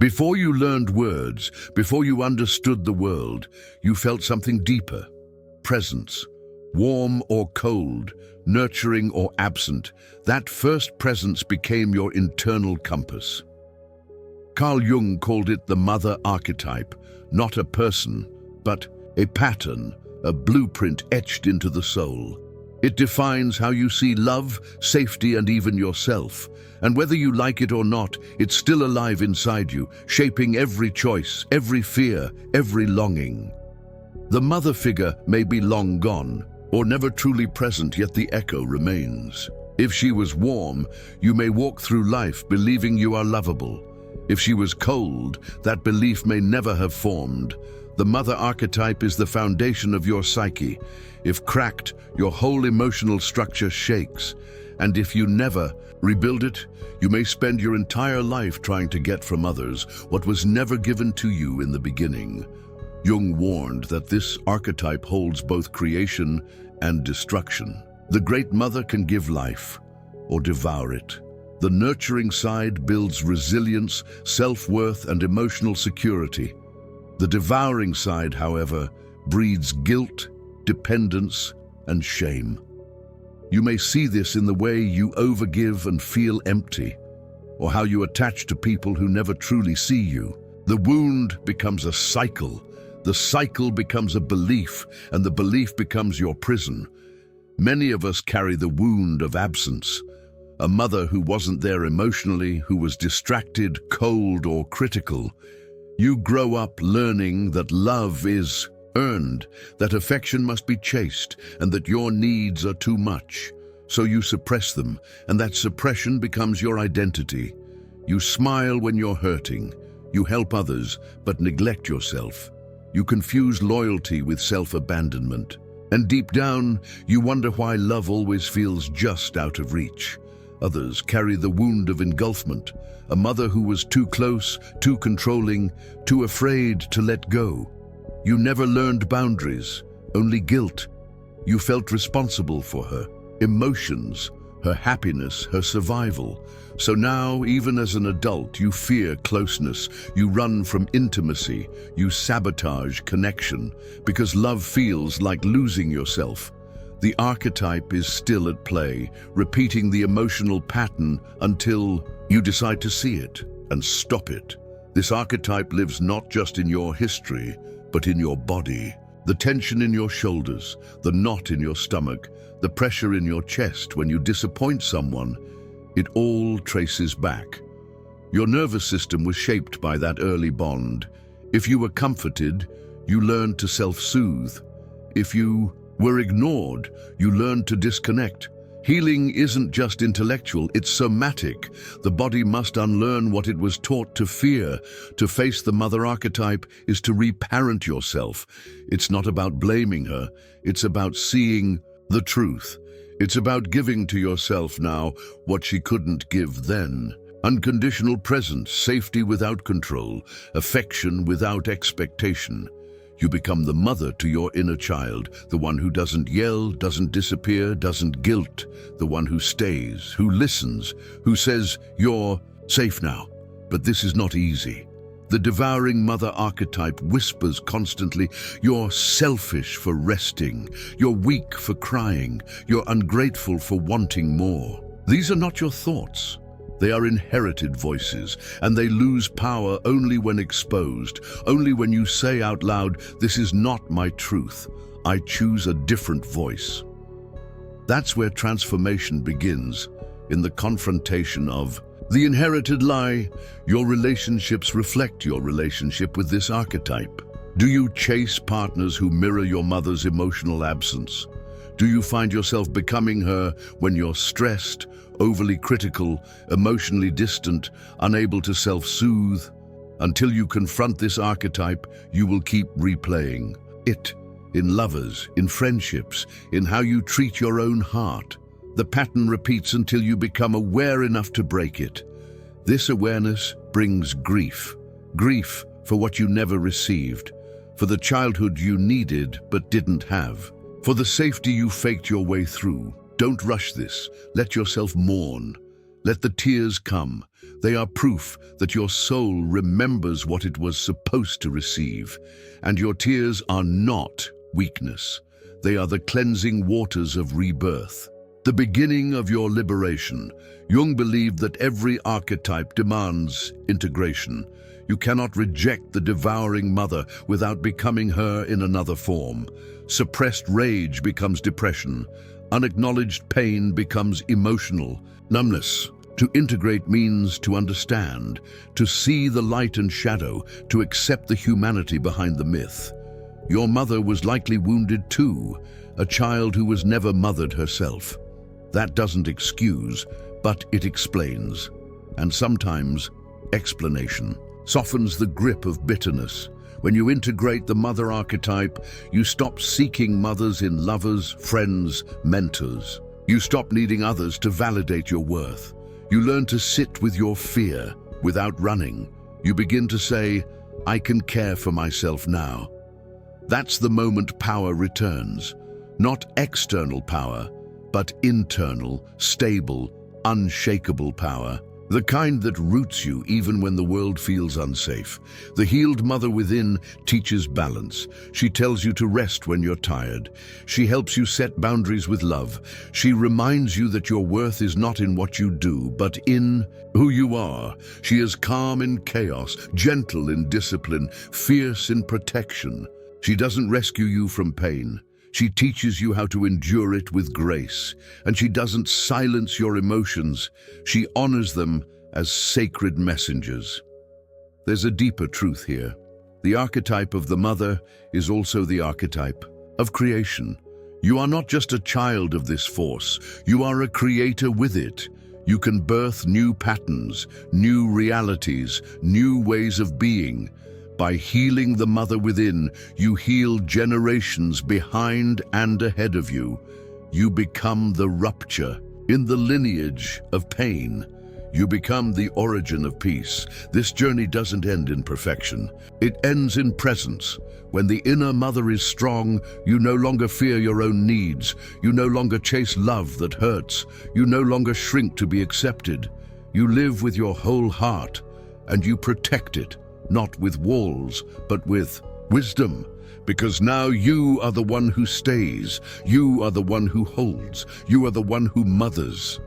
Before you learned words, before you understood the world, you felt something deeper. Presence. Warm or cold, nurturing or absent, that first presence became your internal compass. Carl Jung called it the Mother Archetype, not a person, but a pattern, a blueprint etched into the soul. It defines how you see love, safety, and even yourself. And whether you like it or not, it's still alive inside you, shaping every choice, every fear, every longing. The mother figure may be long gone, or never truly present, yet the echo remains. If she was warm, you may walk through life believing you are lovable. If she was cold, that belief may never have formed. The mother archetype is the foundation of your psyche. If cracked, your whole emotional structure shakes. And if you never rebuild it, you may spend your entire life trying to get from others what was never given to you in the beginning. Jung warned that this archetype holds both creation and destruction. The great mother can give life or devour it. The nurturing side builds resilience, self-worth, and emotional security. The devouring side, however, breeds guilt, dependence, and shame. You may see this in the way you overgive and feel empty, or how you attach to people who never truly see you. The wound becomes a cycle. The cycle becomes a belief, and the belief becomes your prison. Many of us carry the wound of absence. A mother who wasn't there emotionally, who was distracted, cold, or critical. You grow up learning that love is earned, that affection must be chased, and that your needs are too much. So you suppress them, and that suppression becomes your identity. You smile when you're hurting. You help others, but neglect yourself. You confuse loyalty with self-abandonment. And deep down, you wonder why love always feels just out of reach. Others carry the wound of engulfment, a mother who was too close, too controlling, too afraid to let go. You never learned boundaries, only guilt. You felt responsible for her emotions, her happiness, her survival. So now, even as an adult, you fear closeness, you run from intimacy, you sabotage connection, because love feels like losing yourself. The archetype is still at play, repeating the emotional pattern until you decide to see it and stop it. This archetype lives not just in your history, but in your body. The tension in your shoulders, the knot in your stomach, the pressure in your chest when you disappoint someone, it all traces back. Your nervous system was shaped by that early bond. If you were comforted, you learned to self-soothe. If you were ignored, you learned to disconnect. Healing isn't just intellectual, it's somatic. The body must unlearn what it was taught to fear. To face the mother archetype is to reparent yourself. It's not about blaming her, it's about seeing the truth. It's about giving to yourself now what she couldn't give then. Unconditional presence, safety without control, affection without expectation. You become the mother to your inner child, the one who doesn't yell, doesn't disappear, doesn't guilt, the one who stays, who listens, who says, "You're safe now." But this is not easy. The devouring mother archetype whispers constantly, "You're selfish for resting, you're weak for crying, you're ungrateful for wanting more." These are not your thoughts. They are inherited voices, and they lose power only when exposed, only when you say out loud, "This is not my truth. I choose a different voice." That's where transformation begins, in the confrontation of the inherited lie. Your relationships reflect your relationship with this archetype. Do you chase partners who mirror your mother's emotional absence? Do you find yourself becoming her when you're stressed, overly critical, emotionally distant, unable to self-soothe? Until you confront this archetype, you will keep replaying it in lovers, in friendships, in how you treat your own heart. The pattern repeats until you become aware enough to break it. This awareness brings grief. Grief for what you never received, for the childhood you needed but didn't have, for the safety you faked your way through. Don't rush this. Let yourself mourn. Let the tears come. They are proof that your soul remembers what it was supposed to receive. And your tears are not weakness. They are the cleansing waters of rebirth. The beginning of your liberation. Jung believed that every archetype demands integration. You cannot reject the devouring mother without becoming her in another form. Suppressed rage becomes depression. Unacknowledged pain becomes emotional numbness. To integrate means to understand, to see the light and shadow, to accept the humanity behind the myth. Your mother was likely wounded too, a child who was never mothered herself. That doesn't excuse, but it explains. And sometimes, explanation softens the grip of bitterness. When you integrate the mother archetype, you stop seeking mothers in lovers, friends, mentors. You stop needing others to validate your worth. You learn to sit with your fear without running. You begin to say, I can care for myself now. That's the moment power returns. Not external power, but internal, stable, unshakable power. The kind that roots you even when the world feels unsafe. The healed mother within teaches balance. She tells you to rest when you're tired. She helps you set boundaries with love. She reminds you that your worth is not in what you do, but in who you are. She is calm in chaos, gentle in discipline, fierce in protection. She doesn't rescue you from pain. She teaches you how to endure it with grace, and she doesn't silence your emotions. She honors them as sacred messengers. There's a deeper truth here. The archetype of the mother is also the archetype of creation. You are not just a child of this force. You are a creator with it. You can birth new patterns, new realities, new ways of being. By healing the mother within, you heal generations behind and ahead of you. You become the rupture in the lineage of pain. You become the origin of peace. This journey doesn't end in perfection. It ends in presence. When the inner mother is strong, you no longer fear your own needs. You no longer chase love that hurts. You no longer shrink to be accepted. You live with your whole heart, and you protect it. Not with walls, but with wisdom. Because now you are the one who stays. You are the one who holds. You are the one who mothers.